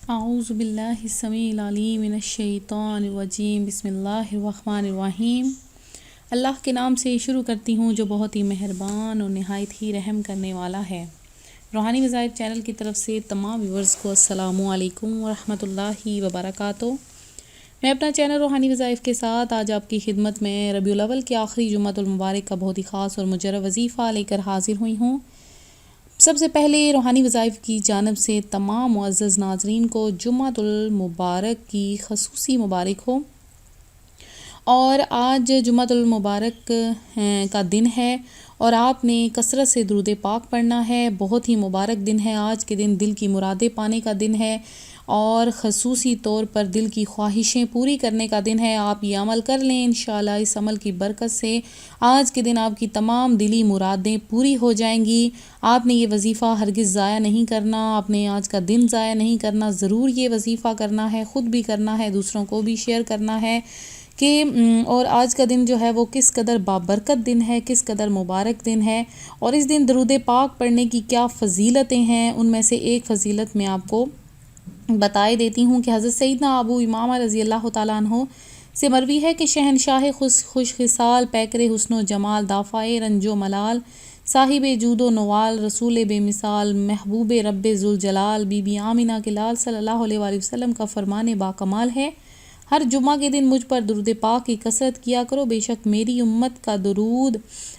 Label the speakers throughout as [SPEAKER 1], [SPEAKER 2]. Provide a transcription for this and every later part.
[SPEAKER 1] اعوذ باللہ السمیع العلیم من الشیطان الرجیم بسم اللہ الرحمن الرحیم۔ اللہ کے نام سے شروع کرتی ہوں جو بہت ہی مہربان اور نہایت ہی رحم کرنے والا ہے۔ روحانی وظائف چینل کی طرف سے تمام ویورز کو السلام علیکم ورحمۃ اللہ وبرکاتہ۔ میں اپنا چینل روحانی وظائف کے ساتھ آج آپ کی خدمت میں ربیع الاول کے آخری جمعۃ المبارک کا بہت ہی خاص اور مجرب وظیفہ لے کر حاضر ہوئی ہوں۔ سب سے پہلے روحانی وظائف کی جانب سے تمام معزز ناظرین کو جمعۃ المبارک کی خصوصی مبارک ہو، اور آج جمعۃ المبارک کا دن ہے اور آپ نے کثرت سے درود پاک پڑھنا ہے۔ بہت ہی مبارک دن ہے آج کے دن، دل کی مرادیں پانے کا دن ہے اور خصوصی طور پر دل کی خواہشیں پوری کرنے کا دن ہے۔ آپ یہ عمل کر لیں، انشاءاللہ اس عمل کی برکت سے آج کے دن آپ کی تمام دلی مرادیں پوری ہو جائیں گی۔ آپ نے یہ وظیفہ ہرگز ضائع نہیں کرنا، آپ نے آج کا دن ضائع نہیں کرنا، ضرور یہ وظیفہ کرنا ہے، خود بھی کرنا ہے، دوسروں کو بھی شیئر کرنا ہے کہ اور آج کا دن جو ہے وہ کس قدر بابرکت دن ہے، کس قدر مبارک دن ہے، اور اس دن درود پاک پڑھنے کی کیا فضیلتیں ہیں۔ ان میں سے ایک فضیلت میں آپ کو بتائے دیتی ہوں کہ حضرت سیدنا ابو امامہ رضی اللہ تعالیٰ عنہ سے مروی ہے کہ شہنشاہ خوش خصال، پیکر حسن و جمال، دافع رنج و ملال، صاحب جود و نوال، رسول بے مثال، محبوب رب ذوالجلال، بی بی آمنہ کے لال صلی اللہ علیہ وآلہ وسلم کا فرمان باکمال ہے: ہر جمعہ کے دن مجھ پر درود پاک کی کثرت کیا کرو، بے شک میری امت کا درود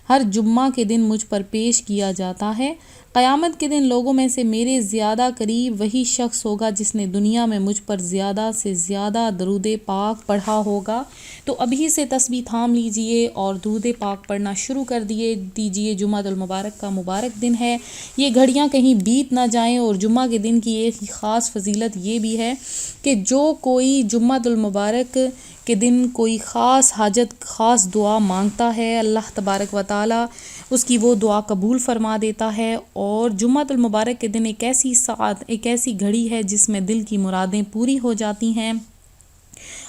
[SPEAKER 1] ہر جمعہ کے دن مجھ پر پیش کیا جاتا ہے۔ قیامت کے دن لوگوں میں سے میرے زیادہ قریب وہی شخص ہوگا جس نے دنیا میں مجھ پر زیادہ سے زیادہ درود پاک پڑھا ہوگا۔ تو ابھی سے تسبیح تھام لیجئے اور درود پاک پڑھنا شروع کر دیجئے۔ جمعہ المبارک کا مبارک دن ہے، یہ گھڑیاں کہیں بیت نہ جائیں۔ اور جمعہ کے دن کی ایک خاص فضیلت یہ بھی ہے کہ جو کوئی جمعہ المبارک کے دن کوئی خاص حاجت، خاص دعا مانگتا ہے، اللہ تبارک و تعالی اس کی وہ دعا قبول فرما دیتا ہے۔ اور جمعہ المبارک کے دن ایک ایسی ساعت، ایک ایسی گھڑی ہے جس میں دل کی مرادیں پوری ہو جاتی ہیں۔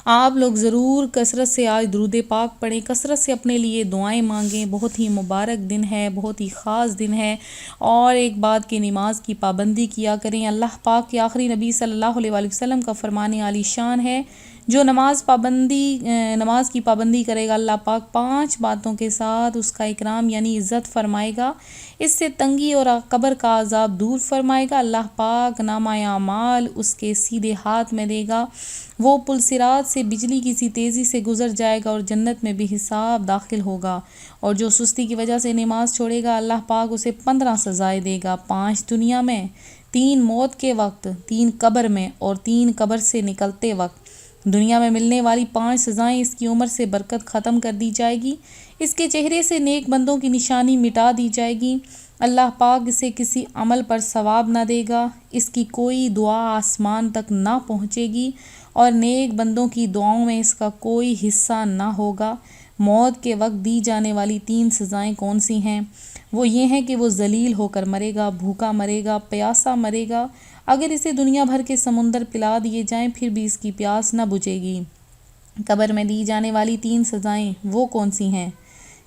[SPEAKER 1] آپ لوگ ضرور کثرت سے آج درود پاک پڑھیں، کثرت سے اپنے لیے دعائیں مانگیں۔ بہت ہی مبارک دن ہے، بہت ہی خاص دن ہے۔ اور ایک بات کہ نماز کی پابندی کیا کریں۔ اللہ پاک کے آخری نبی صلی اللہ علیہ وآلہ وسلم کا فرمان عالی شان ہے: جو نماز کی پابندی کرے گا، اللہ پاک 5 باتوں کے ساتھ اس کا اکرام یعنی عزت فرمائے گا۔ اس سے تنگی اور قبر کا عذاب دور فرمائے گا۔ اللہ پاک نامہ اعمال اس کے سیدھے ہاتھ میں دے گا، وہ پل صراط سے بجلی کی سی تیزی سے گزر جائے گا اور جنت میں بھی حساب داخل ہوگا۔ اور جو سستی کی وجہ سے نماز چھوڑے گا، اللہ پاک اسے 15 سزائیں دے گا: 5 دنیا میں، 3 موت کے وقت، 3 قبر میں اور 3 قبر سے نکلتے وقت۔ دنیا میں ملنے والی 5 سزائیں: اس کی عمر سے برکت ختم کر دی جائے گی، اس کے چہرے سے نیک بندوں کی نشانی مٹا دی جائے گی، اللہ پاک اسے کسی عمل پر ثواب نہ دے گا، اس کی کوئی دعا آسمان تک نہ پہنچے گی اور نیک بندوں کی دعاؤں میں اس کا کوئی حصہ نہ ہوگا۔ موت کے وقت دی جانے والی 3 سزائیں کون سی ہیں؟ وہ یہ ہیں کہ وہ ذلیل ہو کر مرے گا، بھوکا مرے گا، پیاسا مرے گا، اگر اسے دنیا بھر کے سمندر پلا دیے جائیں پھر بھی اس کی پیاس نہ بجھے گی۔ قبر میں دی جانے والی 3 سزائیں وہ کون سی ہیں؟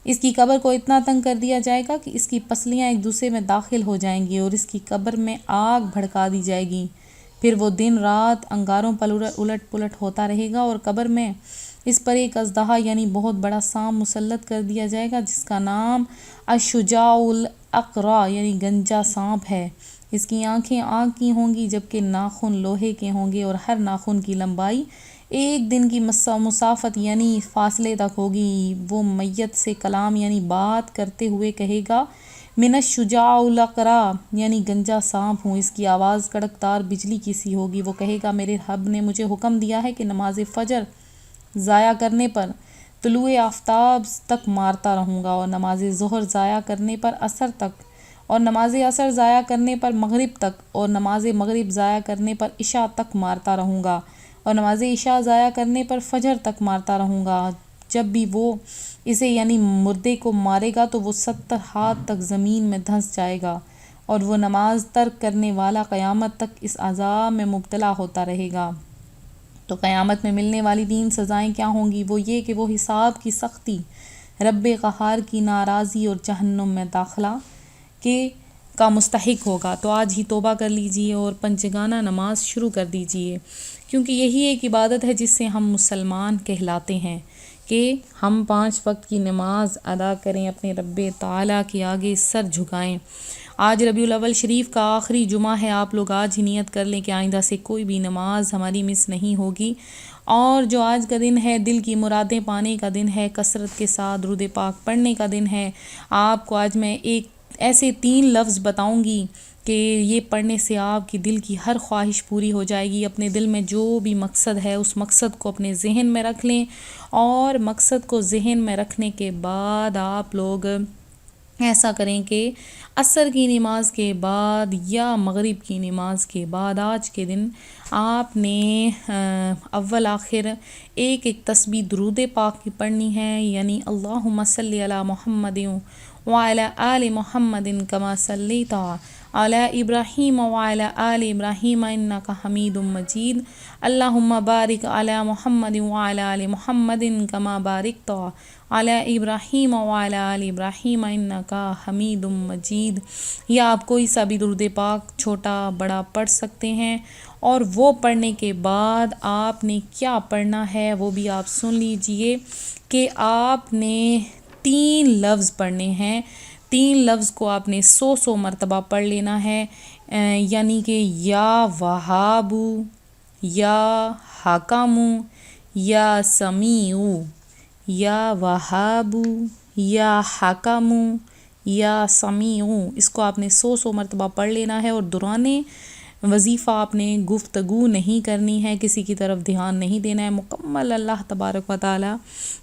[SPEAKER 1] اس کی قبر کو اتنا تنگ کر دیا جائے گا کہ اس کی پسلیاں ایک دوسرے میں داخل ہو جائیں گی اور اس کی قبر میں آگ بھڑکا دی جائے گی، پھر وہ دن رات انگاروں پر الٹ پلٹ ہوتا رہے گا، اور قبر میں اس پر ایک اژدہا یعنی بہت بڑا سانپ مسلط کر دیا جائے گا جس کا نام الشجاع الاقرع یعنی گنجا سانپ ہے۔ اس کی آنکھیں آگ کی ہوں گی جبکہ ناخن لوہے کے ہوں گے، اور ہر ناخن کی لمبائی 1 دن کی مسافت یعنی فاصلے تک ہوگی۔ وہ میت سے کلام یعنی بات کرتے ہوئے کہے گا: من الشجاع الاقرع یعنی گنجا سانپ ہوں۔ اس کی آواز کڑکدار بجلی کی سی ہوگی۔ وہ کہے گا: میرے رب نے مجھے حکم دیا ہے کہ نماز فجر ضائع کرنے پر طلوع آفتاب تک مارتا رہوں گا، اور نماز ظہر ضائع کرنے پر عصر تک، اور نماز عصر ضائع کرنے پر مغرب تک، اور نماز مغرب ضائع کرنے پر عشاء تک مارتا رہوں گا، اور نماز عشاء ضائع کرنے پر فجر تک مارتا رہوں گا۔ جب بھی وہ اسے یعنی مردے کو مارے گا تو وہ 70 ہاتھ تک زمین میں دھنس جائے گا، اور وہ نماز ترک کرنے والا قیامت تک اس عذاب میں مبتلا ہوتا رہے گا۔ تو قیامت میں ملنے والی 3 سزائیں کیا ہوں گی؟ وہ یہ کہ وہ حساب کی سختی، رب قہار کی ناراضی اور جہنم میں داخلہ، کہ کا مستحق ہوگا۔ تو آج ہی توبہ کر لیجئے اور پنجگانہ نماز شروع کر دیجئے، کیونکہ یہی ایک عبادت ہے جس سے ہم مسلمان کہلاتے ہیں کہ ہم 5 وقت کی نماز ادا کریں، اپنے رب تعالیٰ کے آگے سر جھکائیں۔ آج ربیع الاول شریف کا آخری جمعہ ہے، آپ لوگ آج ہی نیت کر لیں کہ آئندہ سے کوئی بھی نماز ہماری مس نہیں ہوگی، اور جو آج کا دن ہے دل کی مرادیں پانے کا دن ہے، کثرت کے ساتھ درود پاک پڑھنے کا دن ہے۔ آپ کو آج میں ایک ایسے 3 لفظ بتاؤں گی کہ یہ پڑھنے سے آپ کی دل کی ہر خواہش پوری ہو جائے گی۔ اپنے دل میں جو بھی مقصد ہے اس مقصد کو اپنے ذہن میں رکھ لیں، اور مقصد کو ذہن میں رکھنے کے بعد آپ لوگ ایسا کریں کہ عصر کی نماز کے بعد یا مغرب کی نماز کے بعد آج کے دن آپ نے اول آخر ایک تسبیح درود پاک کی پڑھنی ہے، یعنی اللہم صلی علی محمد وعلی آل محمد کما صلیت علی ابراہیم وعلی آل ابراہیم انک حمید مجید، اللہم بارک علی محمد وعلی آل محمد کما بارکت علی ابراہیم وعلی آل ابراہیم انک حمید مجید۔ یا آپ کوئی سا بھی درود پاک چھوٹا بڑا پڑھ سکتے ہیں، اور وہ پڑھنے کے بعد آپ نے کیا پڑھنا ہے وہ بھی آپ سن لیجئے کہ آپ نے 3 لفظ پڑھنے ہیں۔ 3 لفظ کو آپ نے 100 مرتبہ پڑھ لینا ہے، یعنی کہ یا وہابو، یا حکمو، یا سمیعو، یا وہابو، یا حکمو، یا سمیعو۔ اس کو آپ نے 100 مرتبہ پڑھ لینا ہے، اور دوران وظیفہ آپ نے گفتگو نہیں کرنی ہے، کسی کی طرف دھیان نہیں دینا ہے، مکمل اللہ تبارک و تعالیٰ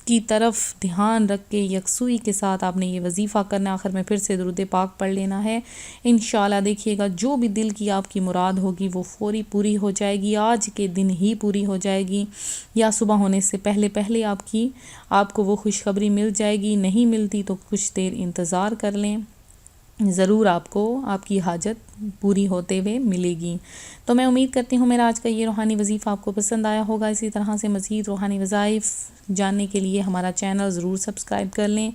[SPEAKER 1] کی طرف دھیان رکھ کے یکسوئی کے ساتھ آپ نے یہ وظیفہ کرنا۔ آخر میں پھر سے درود پاک پڑھ لینا ہے۔ انشاءاللہ دیکھیے گا جو بھی دل کی آپ کی مراد ہوگی وہ فوری پوری ہو جائے گی، آج کے دن ہی پوری ہو جائے گی، یا صبح ہونے سے پہلے آپ کو وہ خوشخبری مل جائے گی۔ نہیں ملتی تو کچھ دیر انتظار کر لیں، ضرور آپ کو آپ کی حاجت پوری ہوتے ہوئے ملے گی۔ تو میں امید کرتی ہوں میرا آج کا یہ روحانی وظیفہ آپ کو پسند آیا ہوگا۔ اسی طرح سے مزید روحانی وظائف جاننے کے لیے ہمارا چینل ضرور سبسکرائب کر لیں،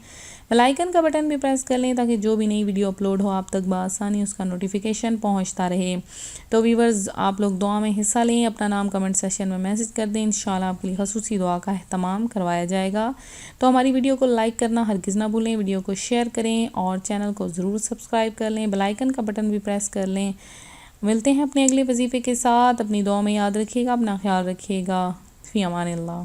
[SPEAKER 1] بیل آئیکن کا بٹن بھی پریس کر لیں تاکہ جو بھی نئی ویڈیو اپلوڈ ہو آپ تک بآسانی اس کا نوٹیفیکیشن پہنچتا رہے۔ تو ویورز آپ لوگ دعا میں حصہ لیں، اپنا نام کمنٹ سیکشن میں میسج کر دیں، انشاءاللہ آپ کے لیے خصوصی دعا کا اہتمام کروایا جائے گا۔ تو ہماری ویڈیو کو لائک کرنا ہرگز نہ بھولیں، ویڈیو کو شیئر کریں اور چینل کو ضرور سبسکرائب کر لیں، بیل آئیکن کا بٹن بھی پریس کر لیں۔ ملتے ہیں اپنے اگلے وظیفے کے ساتھ، اپنی دعا میں یاد رکھیے گا، اپنا خیال رکھیے گا، فی امان اللہ۔